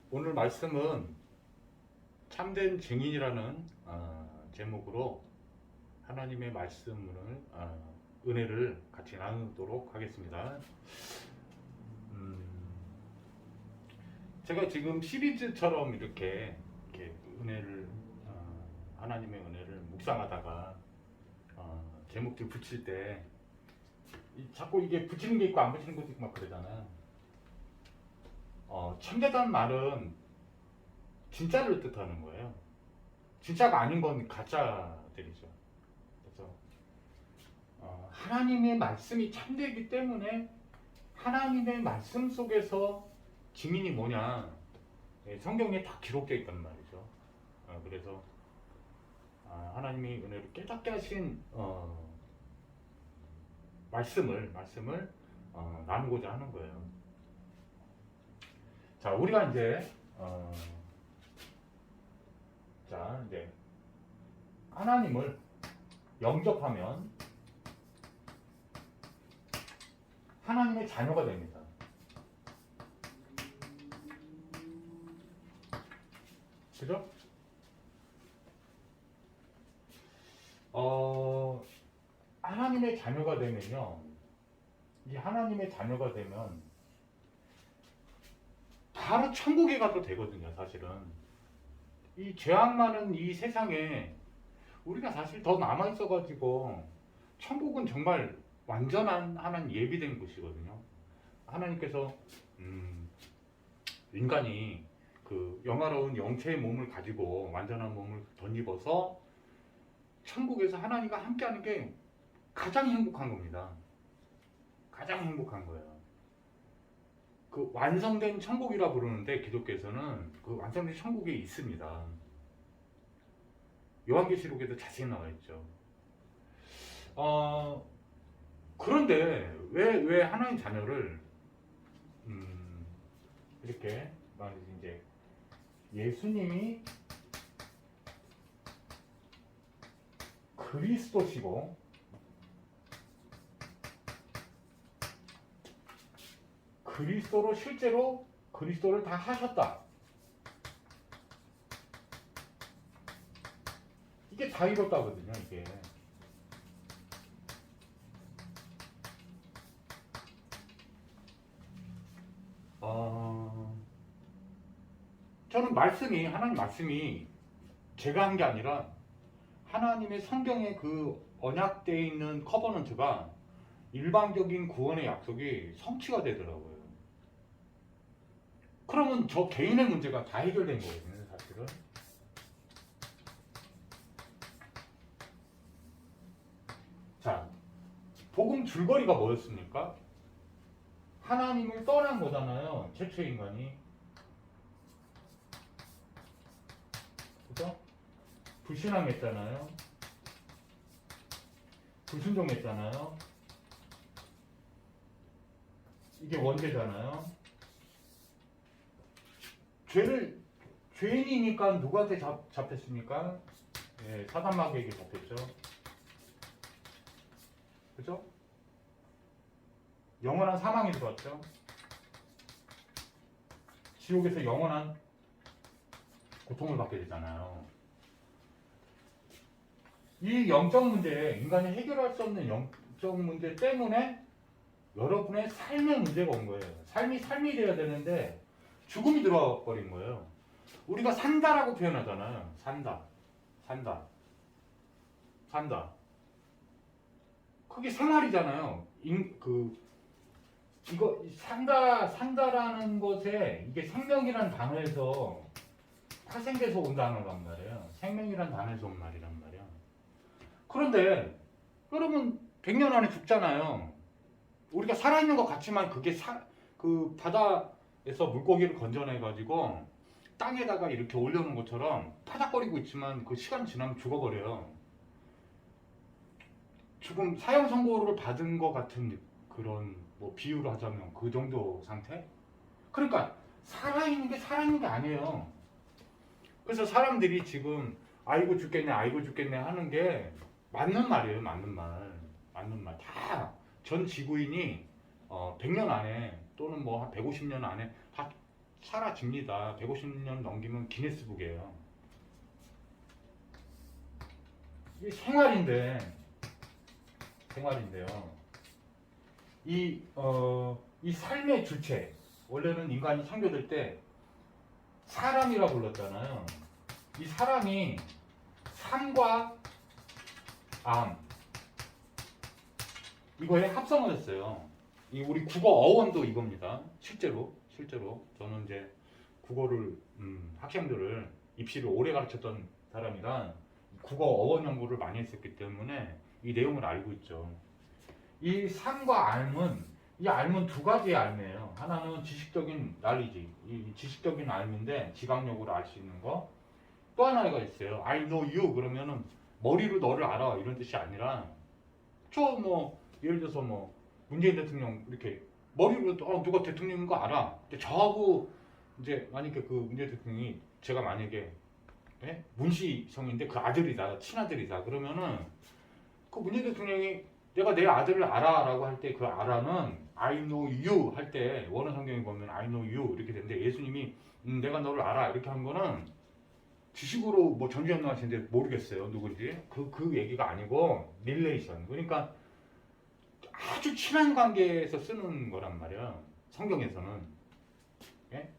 오늘 말씀은 참된 증인이라는 제목으로 하나님의 말씀을 은혜를 같이 나누도록 하겠습니다. 제가 지금 시리즈처럼 이렇게 은혜를 하나님의 은혜를 묵상하다가 제목들 붙일 때 자꾸 이게 붙이는 게 있고 안 붙이는 것도 있고 막 그러잖아요. 참되다는 말은 진짜를 뜻하는 거예요. 진짜가 아닌 건 가짜들이죠. 그래서 하나님의 말씀이 참되기 때문에 하나님의 말씀 속에서 증인이 뭐냐, 성경에 다 기록되어 있단 말이죠. 그래서 하나님이 은혜를 깨닫게 하신 말씀을 나누고자 하는 거예요. 자, 우리가 이제 이제 하나님을 영접하면 하나님의 자녀가 됩니다. 그죠? 하나님의 자녀가 되면요, 이 하나님의 자녀가 되면 바로 천국에 가도 되거든요. 사실은 이 죄악 많은 이 세상에 우리가 사실 더 남아 있어가지고 천국은 정말 완전한 하나님 예비된 곳이거든요. 하나님께서 인간이 그 영화로운 영체의 몸을 가지고 완전한 몸을 덧입어서 천국에서 하나님과 함께하는 게 가장 행복한 겁니다. 가장 행복한 거예요. 그 완성된 천국이라 부르는데 기독교에서는 그 완성된 천국이 있습니다. 요한계시록에도 자세히 나와 있죠. 그런데 왜 하나님 자녀를 이렇게 말이지, 이제 예수님이 그리스도시고 그리스도로 실제로 그리스도를 다 하셨다, 이게 다 이뤘다거든요. 이게 저는 하나님 말씀이 제가 한 게 아니라 하나님의 성경에 그 언약되어 있는 커버넌트가 일반적인 구원의 약속이 성취가 되더라고요. 그러면 저 개인의 문제가 다 해결된 거거든요, 사실은. 자, 복음 줄거리가 뭐였습니까? 하나님을 떠난 거잖아요, 최초 인간이. 그죠? 불신앙했잖아요. 불순종했잖아요. 이게 원죄잖아요. 죄인이니까 누구한테 잡혔습니까? 사단마귀에게 잡혔죠. 그죠? 영원한 사망에 들어왔죠. 지옥에서 영원한 고통을 받게 되잖아요. 이 영적 문제, 인간이 해결할 수 없는 영적 문제 때문에 여러분의 삶의 문제가 온 거예요. 삶이 돼야 되는데 죽음이 들어와 버린 거예요. 우리가 산다라고 표현하잖아요. 산다. 그게 생활이잖아요. 이거 산다라는 것에 이게 생명이란 단어에서 파생돼서 온 단어란 말이에요. 생명이란 단어에서 온 말이란 말이에요. 그런데 여러분 100년 안에 죽잖아요. 우리가 살아있는 것 같지만 그게 그 바다에서 물고기를 건져내가지고 땅에다가 이렇게 올려놓은 것처럼 파닥거리고 있지만 그 시간 지나면 죽어버려요. 죽음, 사형 선고를 받은 것 같은 그런 뭐 비유를 하자면 그 정도 상태? 그러니까 살아있는 게 아니에요. 그래서 사람들이 지금 아이고 죽겠네 하는 게 맞는 말이에요. 맞는 말. 다 전 지구인이 100년 안에 또는 뭐 한 150년 안에 다 사라집니다. 150년 넘기면 기네스북이에요. 이게 생활인데요. 이 삶의 주체, 원래는 인간이 창조될 때 사람이라 불렀잖아요. 이 사람이 삶과 암, 이거에 합성을 했어요. 이 우리 국어 어원도 이겁니다. 실제로 저는 이제 국어를 학생들을 입시를 오래 가르쳤던 사람이라 국어 어원 연구를 많이 했었기 때문에 이 내용을 알고 있죠. 이 삶과 이 알은 두 가지의 알이에요. 하나는 지식적인 난리지, 이 지식적인 알인데 지각력으로 알 수 있는 거. 또 하나가 있어요. I know you 그러면은 머리로 너를 알아 이런 뜻이 아니라 예를 들어서 문재인 대통령 이렇게 머리로 누가 대통령인 거 알아. 근데 저하고 이제 만약에 그 문재인 대통령이 제가 만약에 문시성인데 그 아들이다, 친아들이다 그러면은 그 문재인 대통령이 내가 내 아들을 알아라고 할 때 그 알아는 I know you 할 때 원어 성경에 보면 I know you 이렇게 되는데 예수님이 내가 너를 알아 이렇게 한 거는 지식으로 전주현노하시는데 모르겠어요 누구지 그 얘기가 아니고 릴레이션 그러니까 아주 친한 관계에서 쓰는 거란 말이야 성경에서는. 예?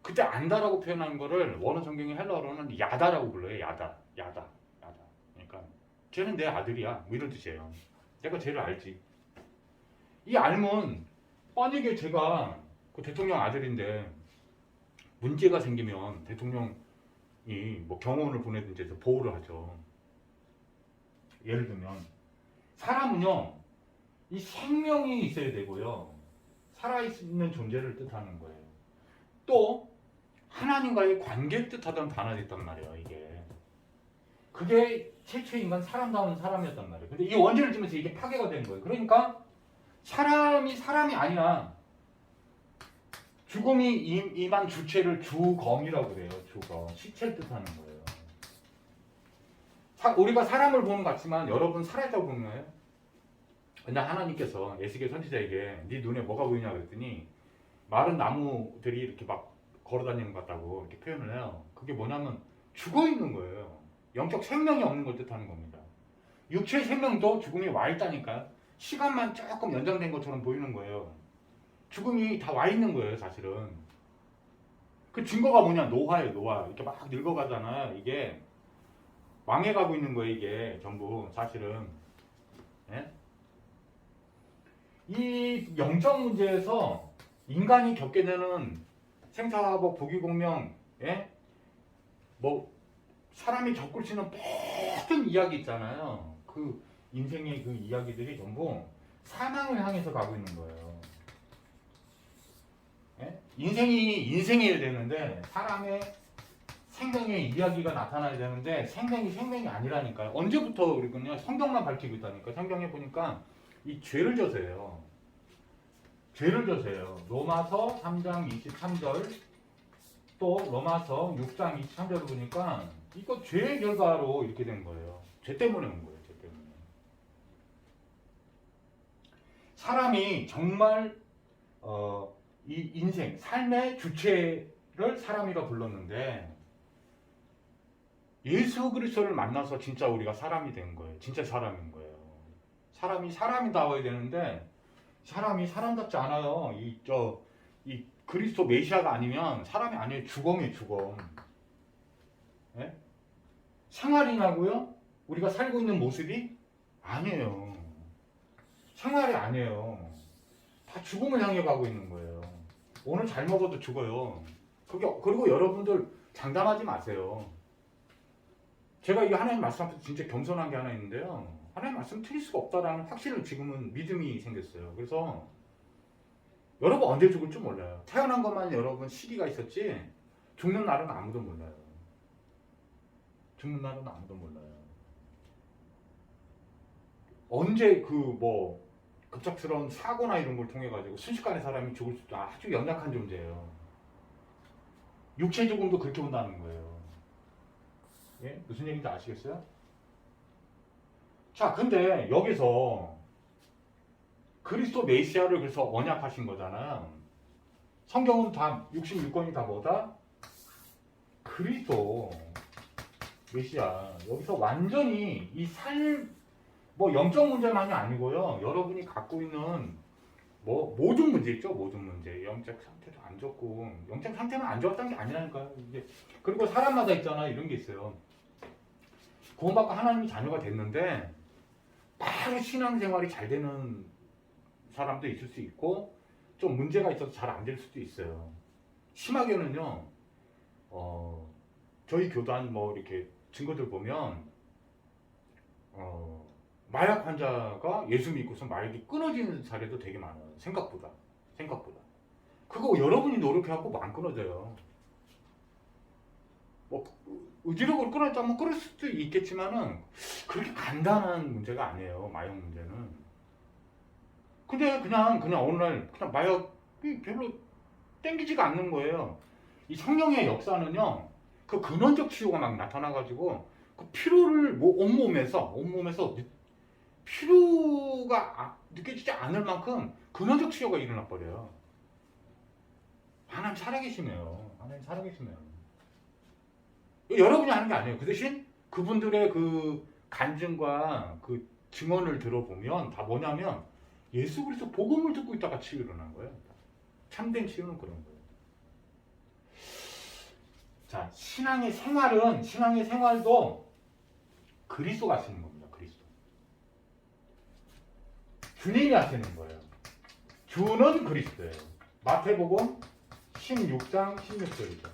그때 안다라고 표현한 거를 원어 성경의 헬라어로는 야다라고 불러요. 야다. 그러니까 쟤는 내 아들이야 뭐 이런 뜻이에요. 내가 쟤를 알지. 이 알면 만약에 제가 그 대통령 아들인데 문제가 생기면 대통령이 경호원을 보내든지 해서 보호를 하죠. 예를 들면 사람은요 이 생명이 있어야 되고요 살아있는 존재를 뜻하는 거예요. 또 하나님과의 관계를 뜻하던 단어가 있단 말이에요. 그게 최초의 인간 사람다운 사람이었단 말이에요. 근데 이 원죄를 지면서 이게 파괴가 된 거예요. 그러니까 사람이 아니야. 죽음이 임한 주체를 주검이라고 그래요. 주검. 시체를 뜻하는 거예요. 우리가 사람을 보는 것 같지만 여러분 살아있다고 보는 거예요. 근데 하나님께서 에스겔 선지자에게 네 눈에 뭐가 보이냐 그랬더니 마른 나무들이 이렇게 막 걸어다니는 것 같다고 이렇게 표현을 해요. 그게 뭐냐면 죽어 있는 거예요. 영적 생명이 없는 걸 뜻하는 겁니다. 육체의 생명도 죽음이 와 있다니까요. 시간만 조금 연장된 것처럼 보이는 거예요. 죽음이 다 와 있는 거예요, 사실은. 그 증거가 뭐냐? 노화예요, 노화. 이렇게 막 늙어가잖아요. 이게 망해가고 있는 거예요, 이게 전부 사실은. 예? 이 영적 문제에서 인간이 겪게 되는 생사화복, 부귀공명, 예? 사람이 겪을 수 있는 모든 이야기 있잖아요. 그 인생의 그 이야기들이 전부 사망을 향해서 가고 있는 거예요. 예? 인생이어야 되는데 사람의 생명의 이야기가 나타나야 되는데 생명이 아니라니까요. 언제부터 그랬군요. 성경만 밝히고 있다니까. 성경에 보니까 이 죄를 져서예요. 로마서 3장 23절 또 로마서 6장 23절을 보니까 이거 죄의 결과로 이렇게 된 거예요. 죄 때문에 온 거예요. 죄 때문에. 사람이 정말 이 인생, 삶의 주체를 사람이라 불렀는데 예수 그리스도를 만나서 진짜 우리가 사람이 된 거예요. 진짜 사람인 거예요. 사람이 사람이다워야 되는데 사람이 사람답지 않아요. 이 그리스도 메시아가 아니면 사람이 아니에요. 죽음이에요. 죽음. 예? 생활이냐고요? 우리가 살고 있는 모습이? 아니에요. 생활이 아니에요. 다 죽음을 향해 가고 있는 거예요. 오늘 잘 먹어도 죽어요. 그리고 여러분들 장담하지 마세요. 제가 이 하나님 말씀 앞에서 진짜 겸손한 게 하나 있는데요. 하나님 말씀 틀릴 수가 없다라는 확신을 지금은 믿음이 생겼어요. 그래서 여러분 언제 죽을 줄 몰라요. 태어난 것만 여러분 시기가 있었지 죽는 날은 아무도 몰라요. 죽는 날은 아무도 몰라요. 언제 급작스러운 사고나 이런 걸 통해 가지고 순식간에 사람이 죽을 수도 아주 연약한 존재예요. 육체 죽음도 그렇게 온다는 거예요. 예? 무슨 얘기인지 아시겠어요? 자, 근데 여기서 그리스도 메시아를 그래서 언약하신 거잖아요. 성경은 다 66권이 다 뭐다? 그리스도 메시아. 여기서 완전히 이 뭐 영적 문제만이 아니고요. 여러분이 갖고 있는 뭐 모든 문제 있죠. 모든 문제. 영적 상태도 안 좋고 영적 상태만 안 좋았다는 게 아니라니까요. 이게 그리고 사람마다 있잖아 이런 게 있어요. 구원받고 하나님이 자녀가 됐는데 바로 신앙생활이 잘 되는 사람도 있을 수 있고 좀 문제가 있어서 잘 안 될 수도 있어요. 심하게는요. 저희 교단 뭐 이렇게 증거들 보면 마약 환자가 예수 믿고서 마약이 끊어지는 사례도 되게 많아요. 생각보다. 그거 여러분이 노력해갖고 안 끊어져요. 뭐 의지력으로 끊었다면 끊을 수도 있겠지만은 그렇게 간단한 문제가 아니에요. 마약 문제는. 근데 그냥 어느 날 그냥 마약이 별로 땡기지가 않는 거예요. 이 성령의 역사는요. 그 근원적 치유가 막 나타나가지고 그 피로를 온몸에서 피로가 느껴지지 않을 만큼 근원적 치유가 일어나 버려요. 하나님 살아계시네요. 여러분이 하는 게 아니에요. 그 대신 그분들의 그 간증과 그 증언을 들어보면 다 뭐냐면 예수 그리스도 복음을 듣고 있다가 치유 일어난 거예요. 참된 치유는 그런 거예요. 자, 신앙의 생활도 그리스도가 하시는 겁니다. 그리스도. 주님이 하시는 거예요. 주는 그리스도예요. 마태복음 16장 16절이죠.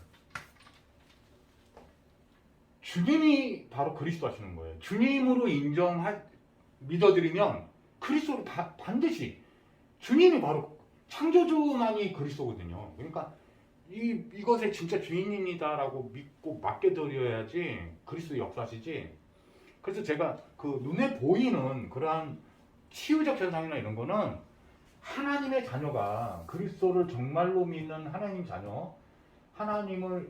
주님이 바로 그리스도 하시는 거예요. 주님으로 믿어드리면 그리스도로 반드시 주님이 바로 창조주만이 그리스도거든요. 그러니까 이것의 진짜 주인입니다라고 믿고 맡겨드려야지 그리스도 역사시지. 그래서 제가 그 눈에 보이는 그러한 치유적 현상이나 이런 거는 하나님의 자녀가 그리스도를 정말로 믿는 하나님 자녀,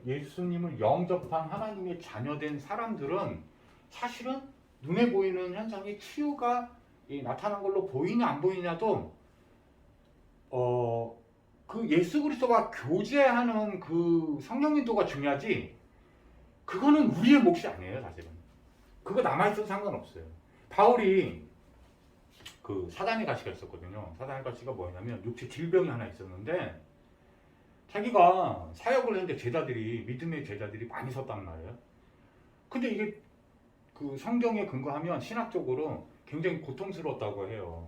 예수님을 영접한 하나님의 자녀된 사람들은 사실은 눈에 보이는 현상이 치유가 나타난 걸로 보이냐 안 보이냐도 그 예수 그리스도와 교제하는 그 성령님도가 중요하지. 그거는 우리의 몫이 아니에요, 사실은. 그거 남아있어도 상관없어요. 바울이 그 사단의 가시가 있었거든요. 사단의 가시가 뭐냐면 육체 질병이 하나 있었는데 자기가 사역을 했는데 믿음의 제자들이 많이 섰단 말이에요. 근데 이게 그 성경에 근거하면 신학적으로 굉장히 고통스러웠다고 해요.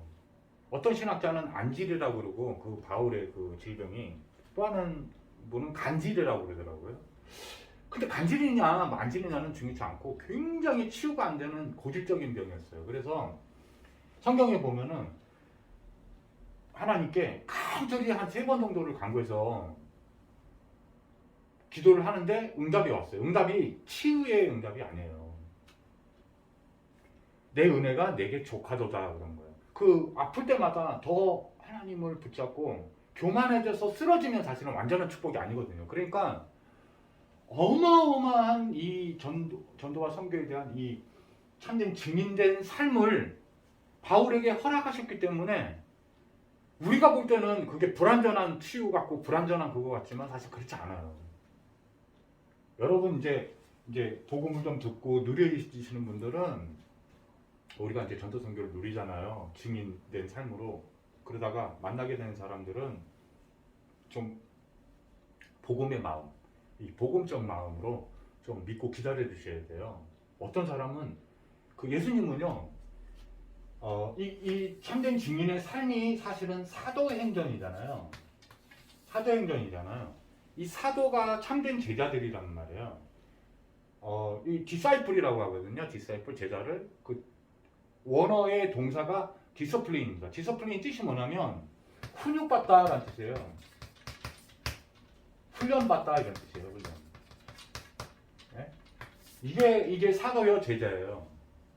어떤 신학자는 안질이라고 그러고 그 바울의 그 질병이, 또 하나는 분은 간질이라고 그러더라고요. 근데 간질이냐 만질이냐는 중요치 않고 굉장히 치유가 안 되는 고질적인 병이었어요. 그래서 성경에 보면은 하나님께 간절히 한 3번 정도를 간구해서 기도를 하는데 응답이 왔어요. 응답이 치유의 응답이 아니에요. 내 은혜가 내게 족하도다 그런 거예요. 그 아플 때마다 더 하나님을 붙잡고 교만해져서 쓰러지면 사실은 완전한 축복이 아니거든요. 그러니까 어마어마한 이 전도와 선교에 대한 이 참된 증인된 삶을 바울에게 허락하셨기 때문에 우리가 볼 때는 그게 불완전한 치유 같고 불완전한 그거 같지만 사실 그렇지 않아요. 여러분 이제 복음을 좀 듣고 누리시는 분들은 우리가 이제 전도 선교를 누리잖아요. 증인된 삶으로. 그러다가 만나게 되는 사람들은 좀 복음의 마음, 이 복음적 마음으로 좀 믿고 기다려 주셔야 돼요. 어떤 사람은 그 예수님은요, 이 참된 증인의 삶이 사실은 사도행전이잖아요. 이 사도가 참된 제자들이란 말이에요. 이 디사이플이라고 하거든요. 디사이플, 제자를. 그 원어의 동사가 디서플린입니다. 디서플린 뜻이 뭐냐면 훈육받다라는 뜻이에요. 훈련받다 이런 뜻이에요. 훈련. 네? 이게 사도요 제자예요.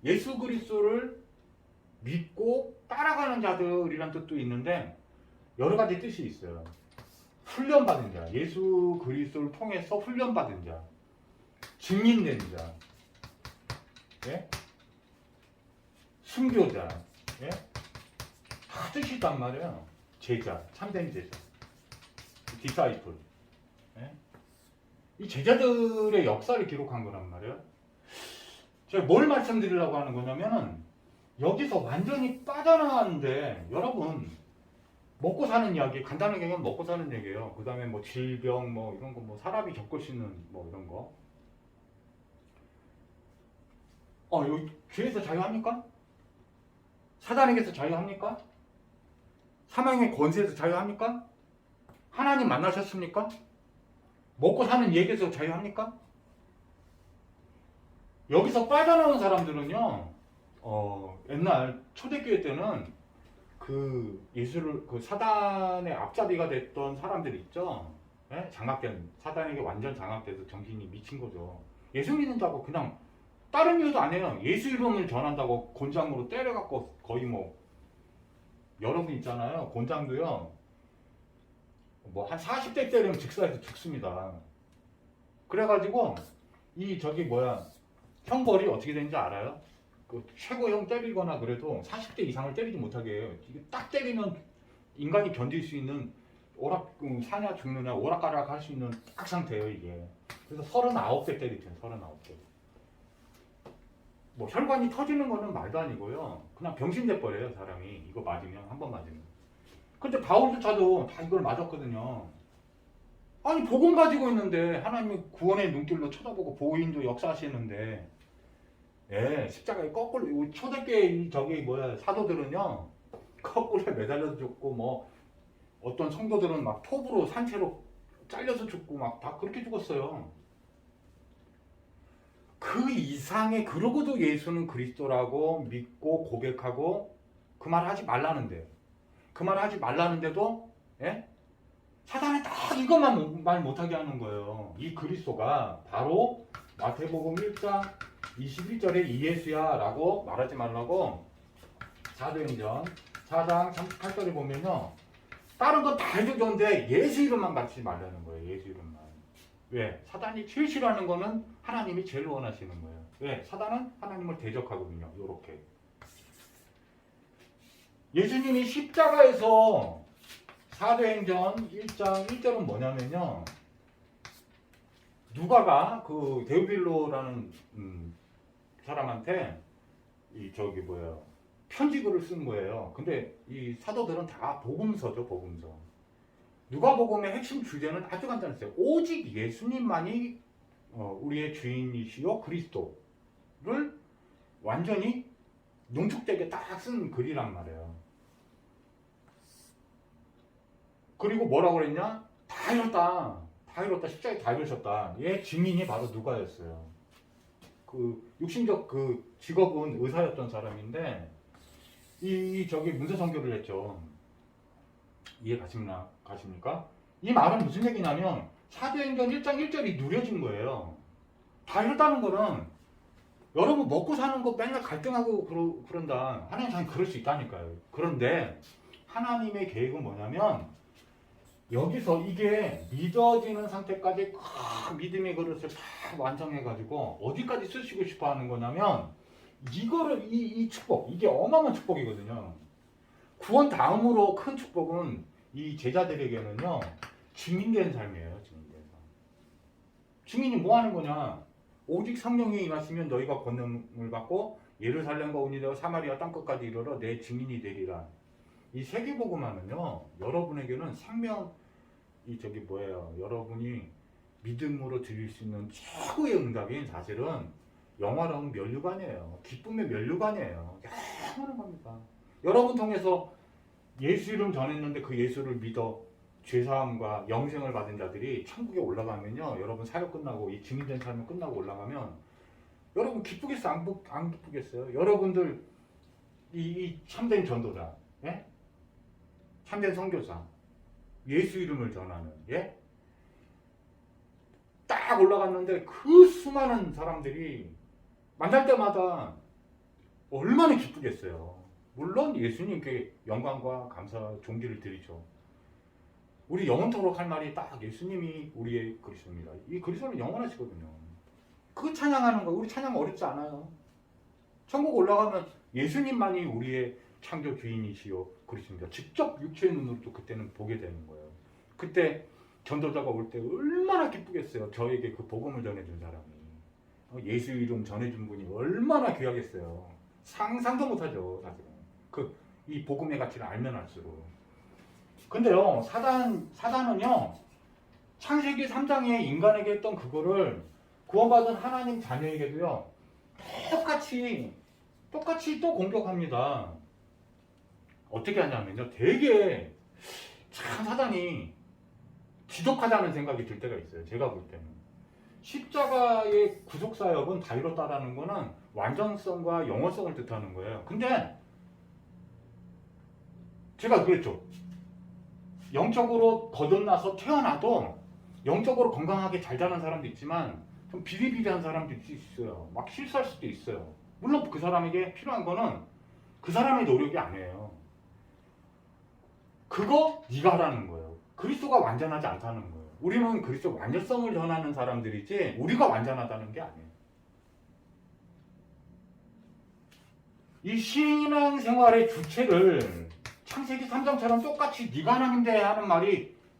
예수 그리스도를 믿고 따라가는 자들이란 뜻도 있는데 여러 가지 뜻이 있어요. 훈련받은 자, 예수 그리스도를 통해서 훈련받은 자, 증인된 자, 예? 순교자, 예? 뜻이 있단 말이에요. 제자, 참된 제자, 디사이플. 예? 이 제자들의 역사를 기록한 거란 말이에요. 제가 뭘 말씀드리려고 하는 거냐면은 여기서 완전히 빠져나가는데 여러분 먹고 사는 이야기, 간단하게 얘기하면 먹고 사는 얘기예요. 그 다음에 뭐 질병 뭐 이런 거 뭐 사람이 겪을 수 있는 뭐 이런 거. 여기 죄에서 자유합니까? 사단에게서 자유합니까? 사망의 권세에서 자유합니까? 하나님 만나셨습니까? 먹고 사는 얘기에서 자유합니까? 여기서 빠져나온 사람들은요, 옛날 초대교회 때는 그 예수를, 그 사단의 앞잡이가 됐던 사람들 있죠? 예? 장악된, 사단에게 완전 장악돼서 정신이 미친 거죠. 예수 믿는다고 그냥 다른 이유도 안 해요. 예수 이름을 전한다고 곤장으로 때려갖고 거의 뭐, 여러분 있잖아요. 곤장도요, 뭐 한 40대 때리면 즉사해서 죽습니다. 그래가지고, 형벌이 어떻게 되는지 알아요? 그 최고형 때리거나 그래도 40대 이상을 때리지 못하게 해요. 이게 딱 때리면 인간이 견딜 수 있는 사냐 죽느냐 오락가락 할 수 있는 딱 상태예요 이게. 그래서 39대 때리죠. 39대. 뭐 혈관이 터지는 거는 말도 아니고요. 그냥 병신돼 버려요 사람이. 이거 맞으면 한 번 맞으면. 근데 바울조차도 다 이걸 맞았거든요. 아니 복음 가지고 있는데 하나님이 구원의 눈길로 쳐다보고 보인도 역사하시는데 예, 십자가에 거꾸로 초대교회 사도들은요 거꾸로 매달려서 죽고 뭐 어떤 성도들은 막 톱으로 산채로 잘려서 죽고 막 다 그렇게 죽었어요. 그 이상의 그러고도 예수는 그리스도라고 믿고 고백하고 그 말 하지 말라는데 그 말 하지 말라는데도 예? 사단이 딱 이것만 말 못하게 하는 거예요. 이 그리스도가 바로 마태복음 1장 21절에 이 예수야 라고 말하지 말라고 사도행전 4장 38절에 보면요. 다른 건 다 해도 좋은데 예수 이름만 갖지 말라는 거예요. 예수 이름만. 왜? 사단이 제일 싫어하는 거는 하나님이 제일 원하시는 거예요. 왜? 사단은 하나님을 대적하거든요. 요렇게. 예수님이 십자가에서 사도행전 1장 1절은 뭐냐면요. 누가가 그 데오빌로라는 사람한테 편지글을 쓴 거예요. 근데 이 사도들은 다 복음서죠, 복음서. 누가복음의 핵심 주제는 아주 간단했어요. 오직 예수님만이 우리의 주인이시요 그리스도를 완전히 농축되게 딱 쓴 글이란 말이에요. 그리고 뭐라고 그랬냐? 다 이뤘다. 십자가에 다 이루셨다. 얘 증인이 바로 누가였어요. 그 육신적 그 직업은 의사였던 사람인데 문서 선교를 했죠. 이해 가십니까? 이 말은 무슨 얘기냐면 사도행전 1장 1절이 누려진 거예요. 다 이뤘다는 거는 여러분 먹고 사는 거 맨날 갈등하고 그런다. 하나님 참 그럴 수 있다니까요. 그런데 하나님의 계획은 뭐냐면 여기서 이게 믿어지는 상태까지 큰 믿음의 그릇을 다 완성해가지고 어디까지 쓰시고 싶어 하는 거냐면 이거를 이 축복, 이게 어마어마한 축복이거든요. 구원 다음으로 큰 축복은 이 제자들에게는요 증인된 삶이에요. 증인된 삶. 증인이 뭐 하는 거냐? 오직 성령이 임하시면 너희가 권능을 받고 예루살렘과 온 이되어 사마리아 땅끝까지 이르러 내 증인이 되리라. 이 세계복음화는요 여러분에게는 여러분이 믿음으로 드릴 수 있는 최고의 응답인 사실은 영화로운 면류관이에요. 기쁨의 면류관이에요. 영원한 겁니다. 여러분 통해서 예수 이름 전했는데 그 예수를 믿어 죄사함과 영생을 받은 자들이 천국에 올라가면요 여러분 사역 끝나고 이 증인된 삶이 끝나고 올라가면 여러분 기쁘겠어요? 안 기쁘겠어요? 여러분들 이 참된 전도자, 예? 참된 선교사, 예수 이름을 전하는, 예? 딱 올라갔는데 그 수많은 사람들이 만날 때마다 얼마나 기쁘겠어요. 물론 예수님께 영광과 감사, 존귀를 드리죠. 우리 영원토록 할 말이 딱 예수님이 우리의 그리스도입니다. 이 그리스도는 영원하시거든요. 그 찬양하는 거, 우리 찬양 어렵지 않아요. 천국 올라가면 예수님만이 우리의 창조 주인이시요 그리스도입니다. 직접 육체의 눈으로 또 그때는 보게 되는 거예요. 그때 전도자가 올 때 얼마나 기쁘겠어요. 저에게 그 복음을 전해준 사람이, 예수 이름 전해준 분이 얼마나 귀하겠어요. 상상도 못하죠, 사실은. 이 복음의 가치를 알면 알수록. 근데요, 사단은요, 창세기 3장에 인간에게 했던 그거를 구원받은 하나님 자녀에게도요, 똑같이 또 공격합니다. 어떻게 하냐면요, 되게 참 사단이 지독하다는 생각이 들 때가 있어요. 제가 볼 때는. 십자가의 구속사역은 다 이뤘다라는 거는 완전성과 영원성을 뜻하는 거예요. 근데 제가 그랬죠. 영적으로 거듭나서 태어나도 영적으로 건강하게 잘 자란 사람도 있지만 좀 비리비리한 사람도 있어요. 막 실수할 수도 있어요. 물론 그 사람에게 필요한 거는 그 사람의 노력이 아니에요. 그거 네가 하라는 거예요. 그리스도가 완전하지 않다는 거예요. 우리는 그리스도 완전성을 전하는 사람들이지 우리가 완전하다는 게 아니에요. 이 신앙생활의 주체를 창세기 3장처럼 똑같이 네가 하나님대 하는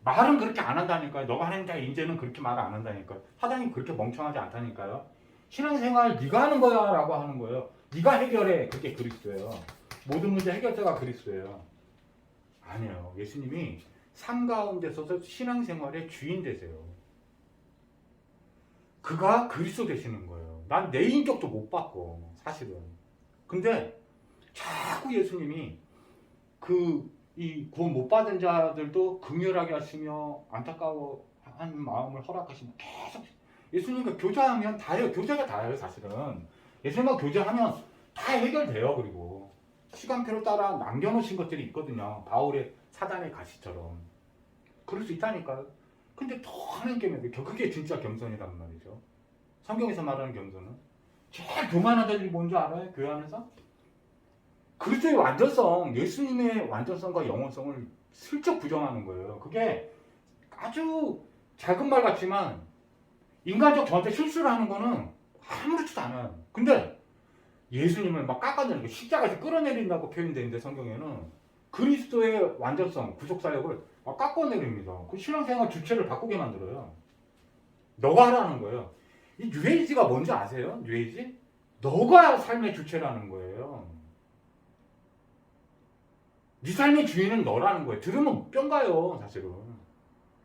말은 그렇게 안 한다니까요. 너가 하나님대 이제는 그렇게 말 안 한다니까요. 사단이 그렇게 멍청하지 않다니까요. 신앙생활 네가 하는 거야 라고 하는 거예요. 네가 해결해. 그게 그리스도예요. 모든 문제 해결자가 그리스도예요. 아니에요. 예수님이 삶 가운데 서서 신앙생활의 주인 되세요. 그가 그리스도 되시는 거예요. 난 내 인격도 못 바꿔, 사실은. 근데 자꾸 예수님이 이 구원 못 받은 자들도 긍휼하게 하시며 안타까워하는 마음을 허락하시며 계속 예수님과 교제하면 다예요. 교제가 다예요, 사실은. 예수님과 교제하면 다 해결돼요. 그리고 시간표를 따라 남겨놓으신 것들이 있거든요. 바울의 사단의 가시처럼. 그럴 수 있다니까요. 근데 더 하나님께 그게 진짜 겸손이란 말이죠. 성경에서 말하는 겸손은 제일 교만하다는 일이 뭔지 알아요? 교회 안에서? 그리스도의 완전성, 예수님의 완전성과 영원성을 슬쩍 부정하는 거예요. 그게 아주 작은 말 같지만 인간적 저한테 실수를 하는 거는 아무렇지도 않아요. 근데 예수님을 막 깎아내리고 십자가에서 끌어내린다고 표현되는데 성경에는 그리스도의 완전성, 구속사역을 막 깎아내립니다. 그 신앙생활 주체를 바꾸게 만들어요. 너가 하라는 거예요. 이 뉴에이지가 뭔지 아세요? 뉴에이지? 너가 삶의 주체라는 거예요. 네 삶의 주인은 너라는 거예요. 들으면 뿅 가요, 사실은.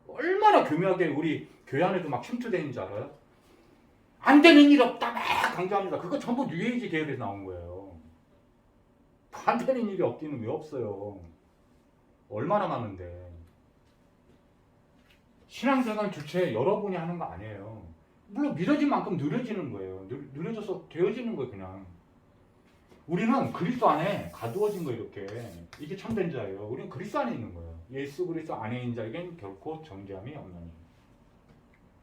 얼마나 교묘하게 우리 교회 안에도 막 침투되어 있는 줄 알아요? 안 되는 일 없다 막 강조합니다. 그거 전부 뉴에이지 계열에서 나온 거예요. 안 되는 일이 없기는 왜 없어요? 얼마나 많은데. 신앙생활 주체 여러분이 하는 거 아니에요. 물론 믿어진 만큼 느려지는 거예요. 느려져서 되어지는 거예요, 그냥. 우리는 그리스도 안에 가두어진 거 이렇게. 이게 참된 자예요. 우리는 그리스도 안에 있는 거예요. 예수 그리스도 안에 있는 자에겐 결코 정죄함이 없나니.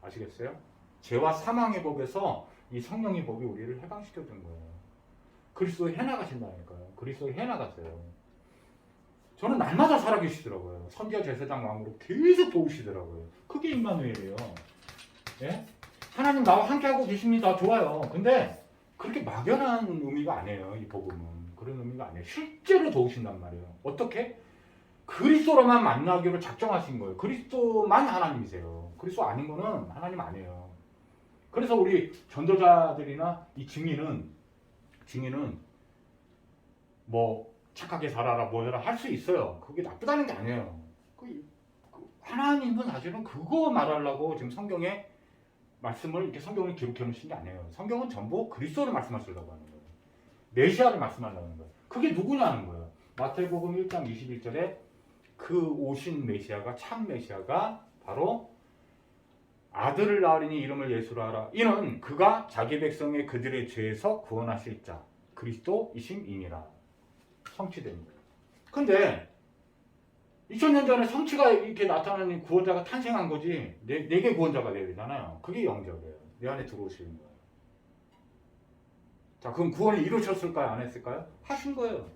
아시겠어요? 죄와 사망의 법에서 이 성령의 법이 우리를 해방시켜 준 거예요. 그리스도 해나가신다니까요. 그리스도 해나갔어요. 저는 날마다 살아계시더라고요. 선지자 제사장 왕으로 계속 도우시더라고요. 그게 임마누엘이에요. 예? 하나님 나와 함께하고 계십니다. 좋아요. 근데 그렇게 막연한 의미가 아니에요. 이 복음은. 그런 의미가 아니에요. 실제로 도우신단 말이에요. 어떻게? 그리스도로만 만나기로 작정하신 거예요. 그리스도만 하나님이세요. 그리스도 아닌 거는 하나님 아니에요. 그래서 우리 전도자들이나 이 증인은 뭐 착하게 살아라 뭐 해라 할 수 있어요. 그게 나쁘다는 게 아니에요. 하나님은 사실은 그거 말하려고 지금 성경에 말씀을 이렇게 성경을 기록해 놓으신 게 아니에요. 성경은 전부 그리스도를 말씀하시려고 하는 거예요. 메시아를 말씀하려는 거예요. 그게 누구냐는 거예요. 마태복음 1장 21절에 그 오신 메시아가 참 메시아가 바로 아들을 낳으리니 이름을 예수로 하라. 이는 그가 자기 백성의 그들의 죄에서 구원하실 자 그리스도이심이니라. 성취된 거예요. 근데 2000년 전에 성취가 이렇게 나타나는 구원자가 탄생한 거지 내게 구원자가 돼야 되잖아요. 그게 영접이에요. 내 안에 들어오시는 거예요. 자, 그럼 구원을 이루셨을까요? 안 했을까요? 하신 거예요.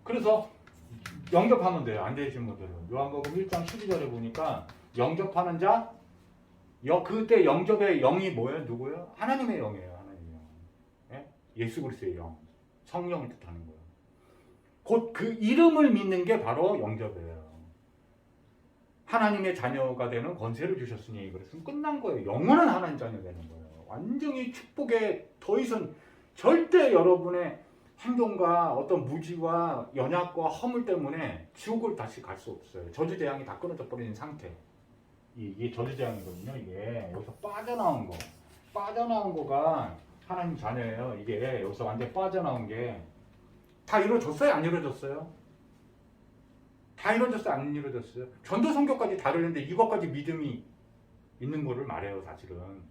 그래서 영접하면 돼요. 안 되신 분들은. 요한복음 1장 12절에 보니까 영접하는 자 그때 영접의 영이 뭐예요? 누구예요? 하나님의 영이에요. 하나님의 영. 예? 예수 그리스도의 영. 성령을 뜻하는 거예요. 곧 그 이름을 믿는 게 바로 영접이에요. 하나님의 자녀가 되는 권세를 주셨으니 그랬으면 끝난 거예요. 영원한 하나님 자녀 되는 거예요. 완전히 축복에 더 이상 절대 여러분의 행동과 어떤 무지와 연약과 허물 때문에 지옥을 다시 갈 수 없어요. 저주재앙이 다 끊어져 버리는 상태. 이게 저주재앙이거든요. 이게 여기서 빠져나온 거가 하나님 자녀예요. 이게 여기서 완전 빠져나온 게 다 이루어졌어요? 안 이루어졌어요? 다 이루어졌어요? 안 이루어졌어요? 전도 성경까지 다루는데 이것까지 믿음이 있는 거를 말해요. 사실은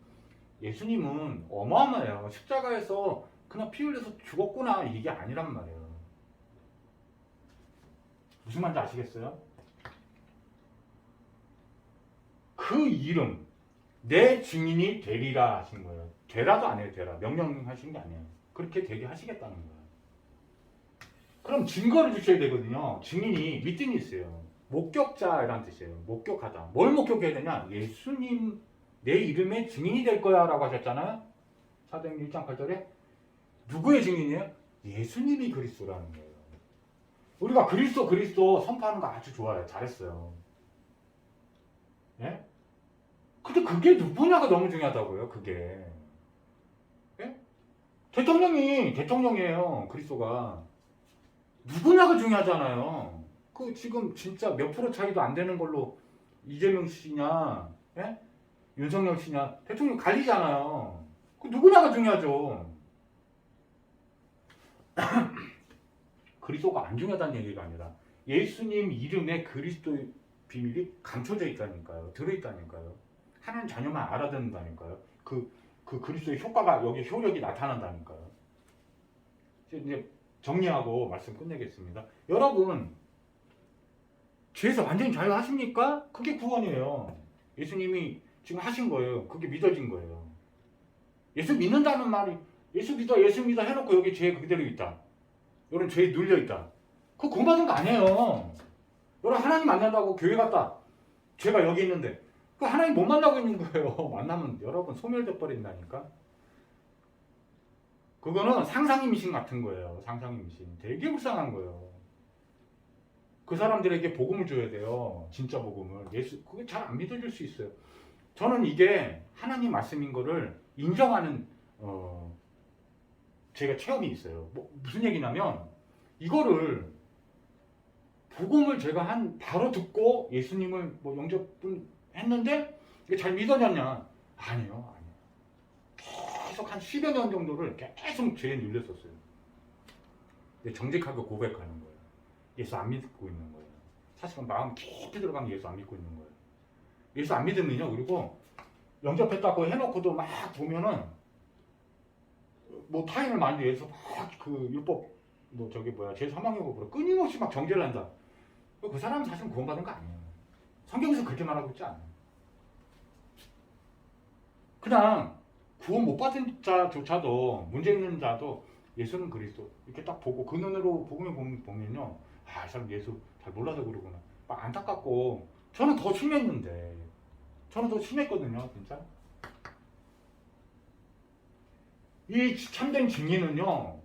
예수님은 어마어마해요. 십자가에서 그냥 피 흘려서 죽었구나 이게 아니란 말이에요. 무슨 말인지 아시겠어요? 그 이름 내 증인이 되리라 하신 거예요. 되라도 아니에요. 되라 명령하신 게 아니에요. 그렇게 되게 하시겠다는 거예요. 그럼 증거를 주셔야 되거든요. 증인이 밑등이 있어요. 목격자라는 뜻이에요. 목격하다. 뭘 목격해야 되냐? 예수님 내 이름의 증인이 될 거야 라고 하셨잖아요. 사도행전 1장 8절에 누구의 증인이에요? 예수님이 그리스도라는 거예요. 우리가 그리스도 선포하는 거 아주 좋아요. 잘했어요. 예? 근데 그게 누구냐가 너무 중요하다고요. 그게. 예? 대통령이에요. 그리스도가. 누구냐가 중요하잖아요. 그 지금 진짜 몇 프로 차이도 안 되는 걸로 이재명 씨냐, 예? 윤석열 씨냐 대통령 갈리잖아요. 그 누구냐가 중요하죠. 그리스도가 안 중요하다는 얘기가 아니라 예수님 이름에 그리스도의 비밀이 감춰져 있다니까요. 들어있다니까요. 하나님 자녀만 알아듣는다니까요. 그 그리스도의 효과가 여기 효력이 나타난다니까요. 이제 정리하고 말씀 끝내겠습니다. 여러분 죄에서 완전히 자유하십니까? 그게 구원이에요. 예수님이 지금 하신 거예요. 그게 믿어진 거예요. 예수 믿는다는 말이 예수 믿어 해놓고 여기 죄 그대로 있다. 여러분 죄에 눌려 있다. 그거 구원받은 거 아니에요. 여러분 하나님 만난다고 교회 갔다. 죄가 여기 있는데 그 하나님 못 만나고 있는 거예요. 만나면 여러분 소멸돼 버린다니까. 그거는 상상임신 같은 거예요. 상상임신. 되게 불쌍한 거예요. 그 사람들에게 복음을 줘야 돼요. 진짜 복음을. 그게 잘 안 믿어질 수 있어요. 저는 이게 하나님 말씀인 거를 인정하는 제가 체험이 있어요. 무슨 얘기냐면 이거를 복음을 제가 바로 듣고 예수님을 영접했는데 이게 잘 믿어졌냐? 아니요. 계속 한 10여 년 정도를 계속 죄에 눌렸었어요. 정직하게 고백하는 거예요. 예수 안 믿고 있는 거예요. 사실은 마음 깊이 들어가면 예수 안 믿고 있는 거예요. 예수 안 믿으면요. 그리고 영접했다고 해놓고도 막 보면은 타인을 만지 위해서 막 그 율법 제 사망여고 끊임없이 막 정죄를 한다. 그 사람은 사실 구원받은 거 아니에요. 성경에서 그렇게 말하고 있지 않아요. 그냥 구원 못 받은 자조차도 문제 있는 자도 예수는 그리스도 이렇게 딱 보고 그 눈으로 복음을 보면요, 이 사람 예수 잘 몰라서 그러구나. 막 안타깝고 저는 더 심했는데 저는 더 심했거든요, 진짜. 이 참된 증인은요,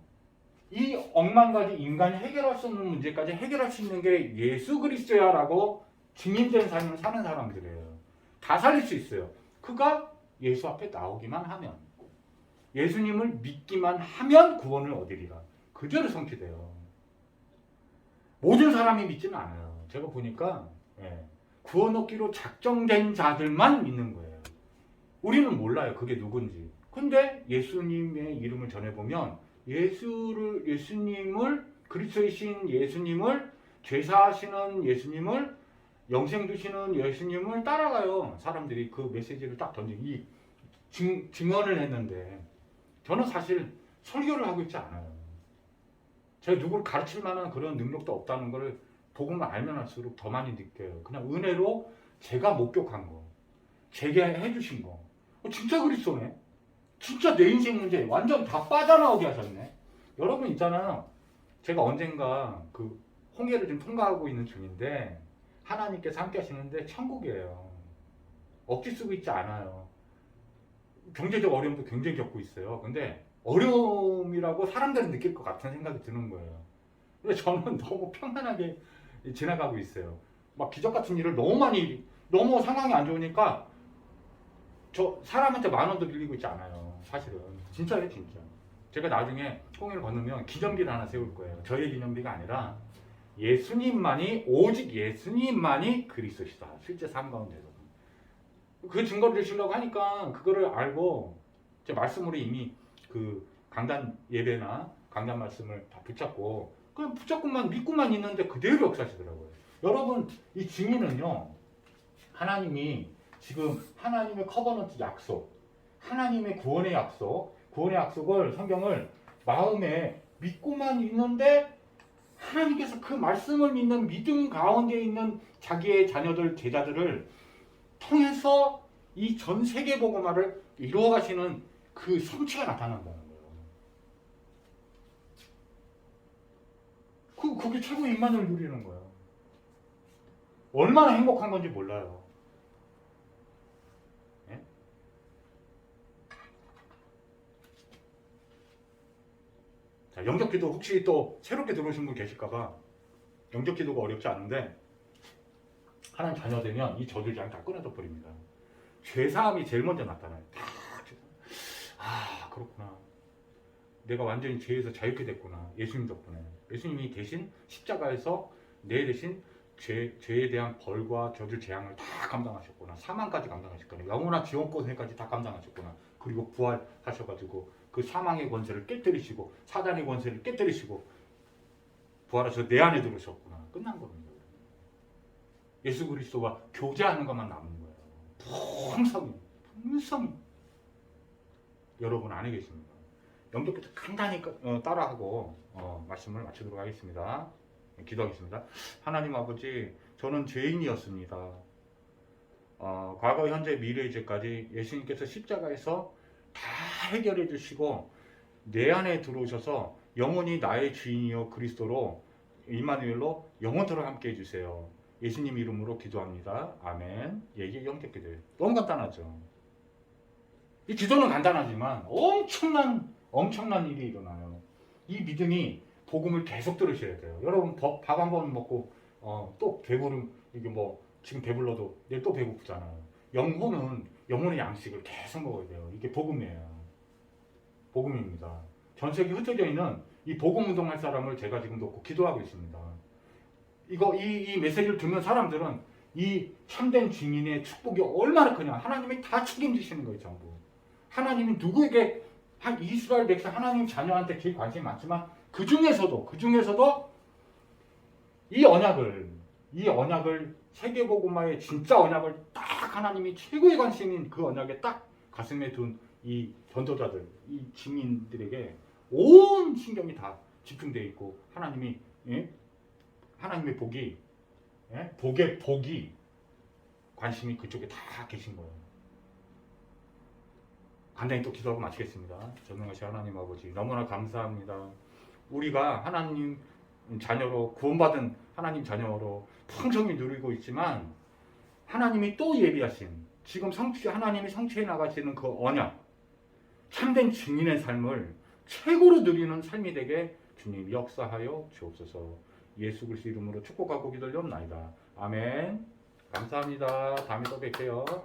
이 억만 가지 인간이 해결할 수 없는 문제까지 해결할 수 있는 게 예수 그리스도야라고 증인된 삶을 사는 사람들이에요. 다 살릴 수 있어요. 그가 예수 앞에 나오기만 하면, 예수님을 믿기만 하면 구원을 얻으리라. 그대로 성취돼요. 모든 사람이 믿지는 않아요. 제가 보니까 구원 얻기로 작정된 자들만 믿는 거예요. 우리는 몰라요. 그게 누군지. 근데 예수님의 이름을 전해보면 예수님을, 그리스도이신 예수님을, 죄사하시는 예수님을, 영생 주시는 예수님을 따라가요. 사람들이 그 메시지를 딱 던지기 증언을 했는데, 저는 사실 설교를 하고 있지 않아요. 제가 누구를 가르칠 만한 그런 능력도 없다는 걸 복음을 알면 할수록 더 많이 느껴요. 그냥 은혜로 제가 목격한 거, 제게 해주신 거. 진짜 그리스도네. 진짜 내 인생 문제 완전 다 빠져나오게 하셨네. 여러분 있잖아요. 제가 언젠가 그 홍해를 좀 통과하고 있는 중인데 하나님께서 함께 하시는데 천국이에요. 억지 쓰고 있지 않아요. 경제적 어려움도 굉장히 겪고 있어요. 근데 어려움이라고 사람들은 느낄 것 같은 생각이 드는 거예요. 근데 저는 너무 평안하게 지나가고 있어요. 막 기적 같은 일을 너무 많이, 너무 상황이 안 좋으니까 저 사람한테 10,000원도 빌리고 있지 않아요. 사실은 진짜예요, 진짜. 제가 나중에 통일을 건너면 기념비를 하나 세울 거예요. 저의 기념비가 아니라 예수님만이, 오직 예수님만이 그리스도시다. 실제 삶 가운데서 그 증거를 주시려고 하니까 그거를 알고 제 말씀으로 이미 그 강단 예배나 강단 말씀을 다 붙잡고 그냥 붙잡고만 믿고만 있는데 그대로 역사하시더라고요. 여러분, 이 증인은요, 하나님이 지금 하나님의 커버넌트 약속, 하나님의 구원의 약속을 성경을 마음에 믿고만 있는데 하나님께서 그 말씀을 믿는 믿음 가운데 있는 자기의 자녀들, 제자들을 통해서 이 전 세계 복음화를 이루어 가시는 그 성취가 나타난다는 거예요. 그게 최고 임만을 누리는 거예요. 얼마나 행복한 건지 몰라요. 예? 자, 영접기도 혹시 또 새롭게 들어오신 분 계실까봐 영접기도가 어렵지 않은데 하나님 자녀 되면 이 저주를 그냥 다 끊어져 버립니다. 죄사함이 제일 먼저 나타나요. 아, 그렇구나. 내가 완전히 죄에서 자유케 됐구나. 예수님 덕분에. 예수님이 대신 십자가에서 내 대신 죄에 대한 벌과 저주 재앙을 다 감당하셨구나. 사망까지 감당하셨구나. 영원한 지옥권세까지 다 감당하셨구나. 그리고 부활하셔가지고 그 사망의 권세를 깨뜨리시고 사단의 권세를 깨뜨리시고 부활하셔서 내 안에 들어오셨구나. 끝난 겁니다. 예수 그리스도와 교제하는 것만 남은 거예요. 풍성히 여러분 안에 계십니다. 영접부터 간단히 따라하고 말씀을 마치도록 하겠습니다. 기도하겠습니다. 하나님 아버지, 저는 죄인이었습니다. 과거, 현재, 미래의 죄까지 예수님께서 십자가에서 다 해결해 주시고 내 안에 들어오셔서 영원히 나의 주인이요 그리스도로 임마누엘로 영원토록 함께 해주세요. 예수님 이름으로 기도합니다. 아멘. 이게 영접기도예요. 너무 간단하죠. 이 기도는 간단하지만 엄청난 일이 일어나요. 이 믿음이 복음을 계속 들으셔야 돼요. 여러분 밥 한 번 먹고 또 배부름, 이게 뭐 지금 배불러도 내일 또 배고프잖아요. 영혼의 양식을 계속 먹어야 돼요. 이게 복음이에요. 복음입니다. 전 세계 흩어져 있는 이 복음 운동할 사람을 제가 지금 놓고 기도하고 있습니다. 이 메시지를 듣는 사람들은 이 참된 증인의 축복이 얼마나 크냐. 하나님이 다 책임지시는 거예요, 전부. 하나님이 누구에게 한 이스라엘 백성 하나님 자녀한테 제일 관심이 많지만 그 중에서도 이 언약을 세계복음화의 진짜 언약을 딱 하나님이 최고의 관심인 그 언약에 딱 가슴에 둔 이 전도자들, 이 증인들에게 온 신경이 다 집중되어 있고 하나님의 복이 복의 복이 관심이 그쪽에 다 계신 거예요. 간단히 또 기도하고 마치겠습니다. 전능하신 하나님 아버지, 너무나 감사합니다. 우리가 하나님 자녀로 구원받은 하나님 자녀로 풍성히 누리고 있지만 하나님이 또 예비하신 지금 하나님이 성취해 나가시는 그 언약, 참된 증인의 삶을 최고로 누리는 삶이 되게 주님 역사하여 주옵소서. 예수 그리스도 이름으로 축복하고 기도를 옵나이다. 아멘. 감사합니다. 다음에 또 뵐게요.